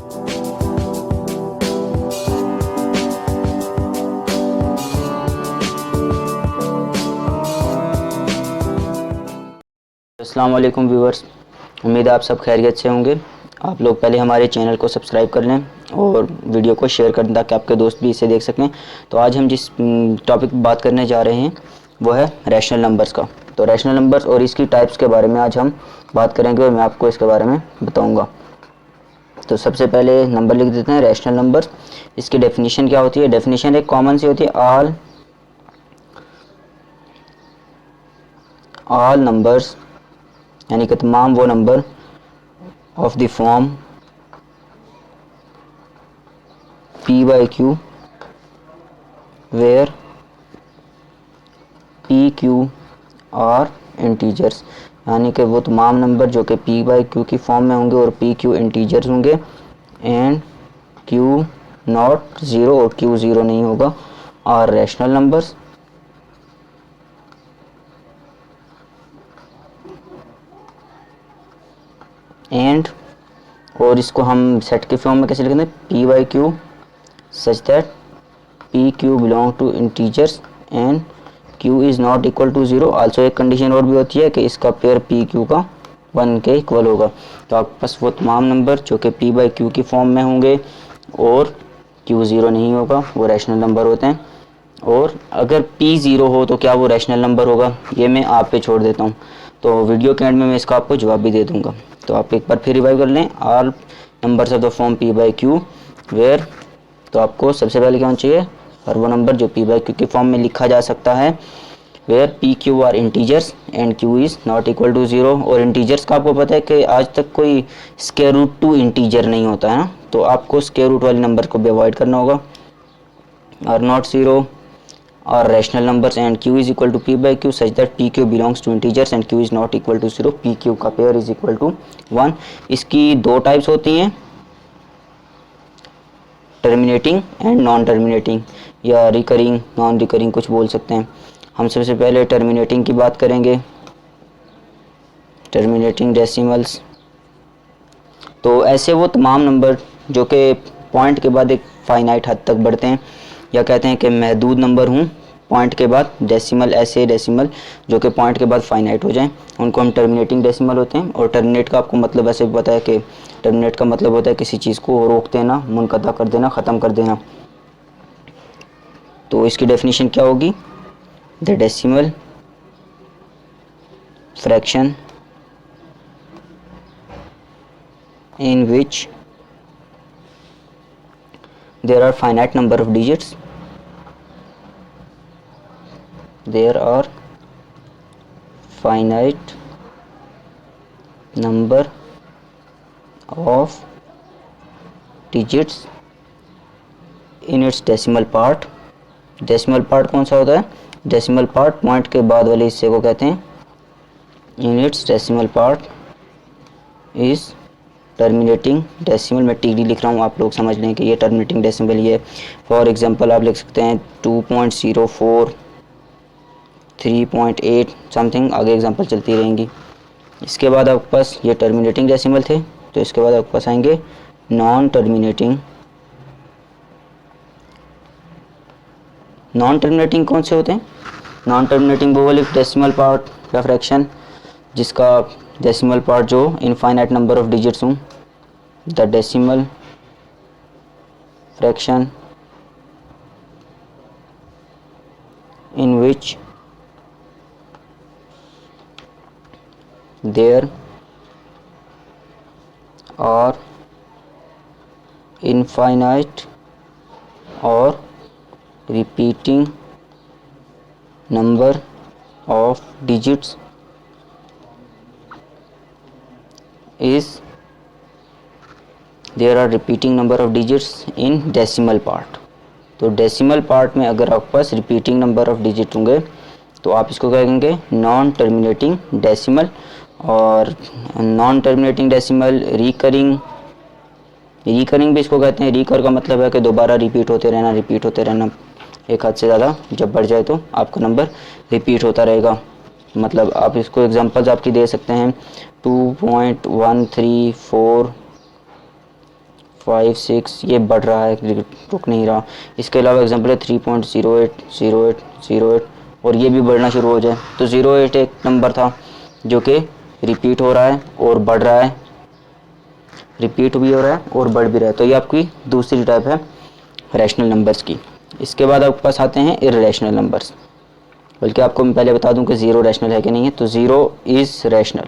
अस्सलाम वालेकुम व्यूवर्स, उम्मीद है आप सब खैरियत से होंगे। आप लोग पहले हमारे चैनल को सब्सक्राइब कर लें और वीडियो को शेयर कर दें ताकि आपके दोस्त भी इसे देख सकें। तो आज हम जिस टॉपिक पर बात करने जा रहे हैं वो है रैशनल नंबर्स का। तो रैशनल नंबर्स और इसकी टाइप्स के बारे में आज हम बात करेंगे और मैं आपको इसके बारे में बताऊँगा। तो सबसे पहले नंबर लिख देते हैं रैशनल नंबर्स। इसकी डेफिनीशन क्या होती है? डेफिनीशन एक कॉमन सी होती है, ऑल नंबर्स, यानी कि तमाम वो number of the form p by q where p q are integers, यानी कि वो तमाम नंबर जो कि p by q की फॉर्म में होंगे और p q इंटीजर्स होंगे एंड q नॉट ज़ीरो और q ज़ीरो नहीं होगा, आर रैशनल नंबर्स। एंड और इसको हम सेट के फॉर्म में कैसे लिखेंगे? p by q such that p q belong to integers and q is not equal to zero. Also एक कंडीशन और भी होती है कि इसका पेयर p q का 1 के इक्वल होगा। तो आपके पास वो तमाम नंबर जो कि p by q की फॉर्म में होंगे और q ज़ीरो नहीं होगा वो रैशनल नंबर होते हैं। और अगर p ज़ीरो हो तो क्या वो रैशनल नंबर होगा? ये मैं आप पे छोड़ देता हूँ, तो वीडियो के एंड में मैं इसका आपको जवाब भी दे दूँगा। तो आप एक बार फिर रिवाइव कर लें, all numbers of the form p by q where, तो आपको सबसे पहले क्या होना चाहिए? हर वो नंबर जो p by q के फॉर्म में लिखा जा सकता है where p q are integers and q is not equal to zero. और इंटीजर्स का आपको पता है कि आज तक कोई स्क्वायर रूट टू इंटीजर नहीं होता है ना, तो आपको स्क्वायर रूट वाले नंबर को भी अवॉइड करना होगा। आर नॉट ज़ीरो और rational numbers and q is equal to p by q such that p q belongs to integers and q is not equal to zero, p q का pair is equal to 1। इसकी दो types होती हैं, terminating and non terminating, या recurring non recurring कुछ बोल सकते हैं। हम सबसे पहले टर्मिनेटिंग की बात करेंगे, टर्मिनेटिंग डेसिमल्स। तो ऐसे वो तमाम नंबर जो कि पॉइंट के बाद एक फाइनाइट हद तक बढ़ते हैं, या कहते हैं कि महदूद नंबर हूँ पॉइंट के बाद डेसिमल, ऐसे डेसिमल जो कि पॉइंट के बाद फाइनाइट हो जाएं, उनको हम टर्मिनेटिंग डेसिमल होते हैं। और टर्मिनेट का आपको मतलब ऐसे भी पता है कि टर्मिनेट का मतलब होता है किसी चीज़ को रोक देना, मुनक़ता कर देना, ख़त्म कर देना। तो इसकी डेफिनेशन क्या होगी? The decimal fraction in which there are finite number of digits, there are finite number of digits in its decimal part। Decimal part कौन सा होता है? डेसिमल पार्ट पॉइंट के बाद वाले हिस्से को कहते हैं in its decimal part is terminating decimal. मैं टी डी लिख रहा हूँ, आप लोग समझ लें कि ये टर्मिनेटिंग डेसिमल ही है। फॉर एग्जांपल आप लिख सकते हैं 2.04, 3.8 समथिंग, आगे एग्जांपल चलती रहेंगी। इसके बाद आपके पास ये टर्मिनेटिंग डेसिमल थे, तो इसके बाद आपके पास आएंगे नॉन टर्मिनेटिंग। नॉन टर्मिनेटिंग कौन से होते हैं? नॉन टर्मिनेटिंग वो वाले डेसिमल पार्ट या फ्रैक्शन जिसका डेसिमल पार्ट जो इनफाइनाइट नंबर ऑफ डिजिट्स हों, the decimal fraction in which there are infinite और repeating number of digits is there are repeating number of digits in decimal part। तो decimal part में अगर आपके पास repeating number of digit होंगे तो आप इसको कहेंगे नॉन टर्मिनेटिंग डेसिमल। और नॉन टर्मिनेटिंग डेसिमल रिकरिंग भी इसको कहते हैं। रिकर का मतलब है कि दोबारा रिपीट होते रहना, एक हद से ज़्यादा जब बढ़ जाए तो आपका नंबर रिपीट होता रहेगा। मतलब आप इसको एग्जांपल्स आपकी दे सकते हैं 2.134 5 6 ये बढ़ रहा है, रुक नहीं रहा। इसके अलावा एग्जांपल है 3.08 08 08 और ये भी बढ़ना शुरू हो जाए। तो 08 एक नंबर था जो कि रिपीट हो रहा है और बढ़ रहा है, रिपीट भी हो रहा है और बढ़ भी रहा है। तो ये आपकी दूसरी टाइप है रैशनल नंबर्स की। इसके बाद आपके पास आते हैं इर्रेशनल नंबर्स, बल्कि आपको मैं पहले बता दूं कि ज़ीरो रैशनल है कि नहीं है। तो ज़ीरो इज़ रैशनल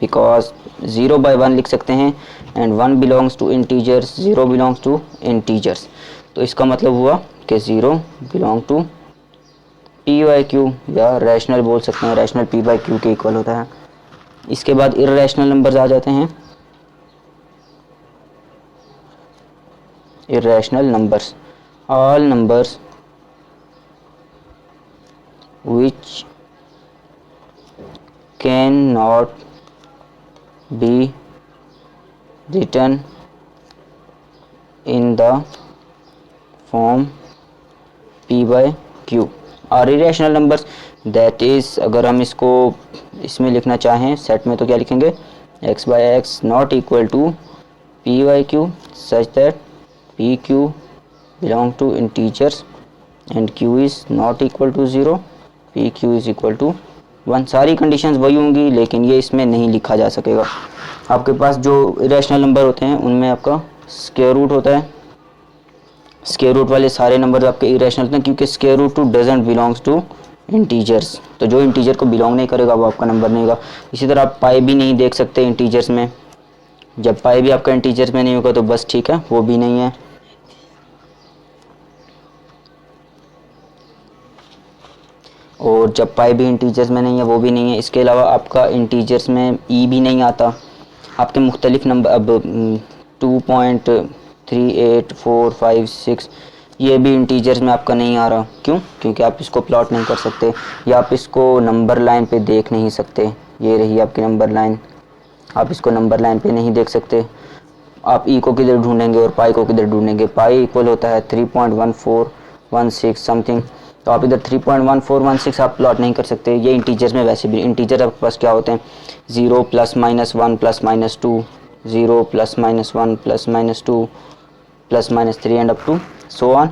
बिकॉज 0/1 लिख सकते हैं and 1 belongs to integers, 0 belongs to integers. तो इसका मतलब हुआ कि 0 बिलोंग टू p/q या रैशनल बोल सकते हैं, रैशनल p/q के इक्वल होता है। इसके बाद इर्रेशनल नंबर्स आ जाते हैं। Irrational numbers, all numbers which cannot be written in the form p/q are irrational numbers। that is अगर हम इसको इसमें लिखना चाहें सेट में तो क्या लिखेंगे, x/x not equal to p/q such that pq belong to integers and q is not equal to 0, pq is equal to 1। सारी कंडीशंस वही होंगी लेकिन ये इसमें नहीं लिखा जा सकेगा। आपके पास जो इरेशनल नंबर होते हैं उनमें आपका स्क्वायर रूट होता है, स्क्वायर रूट वाले सारे नंबर आपके इरेशनल होते हैं क्योंकि square root two doesn't belongs to integers. तो जो इंटीजर को बिलोंग नहीं करेगा वो आपका नंबर नहीं होगा। इसी तरह आप पाई भी नहीं देख सकते इंटीजर्स में, जब पाई भी आपका इंटीजर्स में नहीं होगा तो बस ठीक है, वो भी नहीं है। और जब पाई भी इंटीजर्स में नहीं है वो भी नहीं है। इसके अलावा आपका इंटीजर्स में ई भी नहीं आता। आपके मुख्तलिफ नंबर अब 2.38456 ये भी इंटीजर्स में आपका नहीं आ रहा। क्यों? क्योंकि आप इसको प्लॉट नहीं कर सकते या आप इसको नंबर लाइन पे देख नहीं सकते। ये रही आपकी नंबर लाइन, आप इसको नंबर लाइन पे नहीं देख सकते। आप ई को किधर ढूंढेंगे और पाई को किधर ढूंढेंगे। पाई इक्वल होता है 3.1416 समथिंग, तो आप इधर 3.1416 आप प्लॉट नहीं कर सकते। ये इंटीजर्स में वैसे भी इंटीजर आपके पास क्या होते हैं 0 +- 1 +- 2, 0 +- 1 +- 2 +- 3 and up to so on.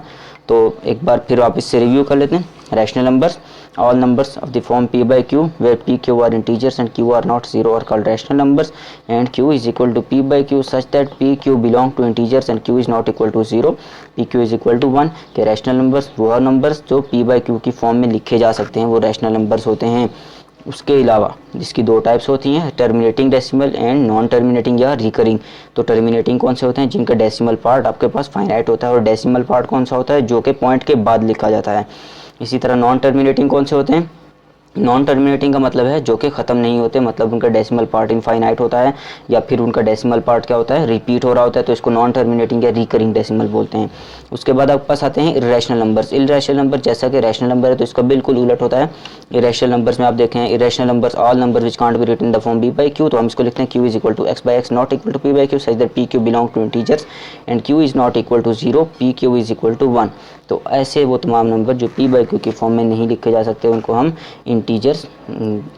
तो एक बार फिर वापस से रिव्यू कर लेते हैं। Rational numbers, all numbers of the form p/q where p q are integers and q are not 0 are called rational numbers, and q is equal to p/q such that p q belong to integers and q is not equal to 0, p q is equal to 1। के rational numbers वो numbers जो p/q की form में लिखे जा सकते हैं वो रैशनल नंबर्स होते हैं। उसके अलावा जिसकी दो टाइप्स होती हैं, terminating decimal and non terminating या रिकरिंग। तो टर्मिनेटिंग कौन से होते हैं, जिनका डेसिमल पार्ट आपके पास फाइनाइट होता है, और डेसिमल पार्ट कौन सा होता है, जो कि पॉइंट के बाद लिखा जाता है। इसी तरह नॉन टर्मिनेटिंग कौन से होते हैं, नॉन टर्मिनेटिंग का मतलब है जो कि ख़त्म नहीं होते, मतलब उनका डेसिमल पार्ट इनफाइनाइट होता है या फिर उनका डेसिमल पार्ट क्या होता है, रिपीट हो रहा होता है, तो इसको नॉन टर्मिनेटिंग या रिकरिंग डेसिमल बोलते हैं। उसके बाद आपके पास आते हैं इरेशनल नंबर्स। इरेशनल नंबर जैसा कि रैशनल नंबर है तो इसका बिल्कुल उलट होता है। इरेशनल नंबर्स में आप देखें, irrational numbers all number which can't be written in the form p/q, तो हम इसको लिखते हैं q is equal to x/x not equal to p/q such that p/q belong to integers and q is not equal to 0, p/q is equal to 1। तो ऐसे वो तमाम number जो p/q की फॉर्म में नहीं लिखे जा सकते उनको हम इंटीजर्स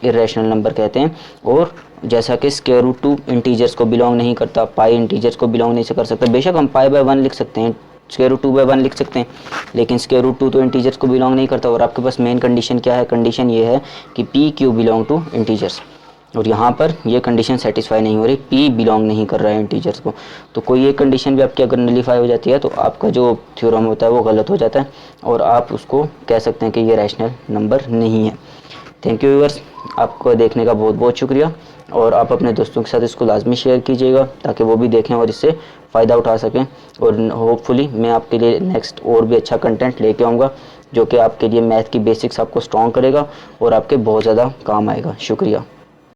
इरेशनल नंबर कहते हैं। और जैसा कि स्क्वायर रूट टू इंटीजर्स को बिलोंग नहीं करता, पाई इंटीजर्स को बिलोंग नहीं कर सकता। बेशक हम π/1 लिख सकते हैं, स्क्वायर रूट 2/1 लिख सकते हैं, लेकिन स्क्वायर रूट 2 तो इंटीजर्स को बिलोंग नहीं करता। और आपके पास मेन कंडीशन क्या है, कंडीशन ये है कि p/q बिलोंग टू इंटीजर्स, और यहाँ पर ये कंडीशन सेटिस्फाई नहीं हो रही, p बिलोंग नहीं कर रहा है इंटीजर्स को। तो कोई एक कंडीशन भी आपकी अगर नलीफाई हो जाती है तो आपका जो थ्योरम होता है वो गलत हो जाता है और आप उसको कह सकते हैं कि ये रैशनल नंबर नहीं है। थैंक यू व्यूअर्स, आपको देखने का बहुत बहुत शुक्रिया, और आप अपने दोस्तों के साथ इसको लाजमी शेयर कीजिएगा ताकि वो भी देखें और इससे फ़ायदा उठा सकें। और होपफुली मैं आपके लिए नेक्स्ट और भी अच्छा कंटेंट लेके आऊँगा जो कि आपके लिए मैथ की बेसिक्स आपको स्ट्रॉन्ग करेगा और आपके बहुत ज़्यादा काम आएगा। शुक्रिया।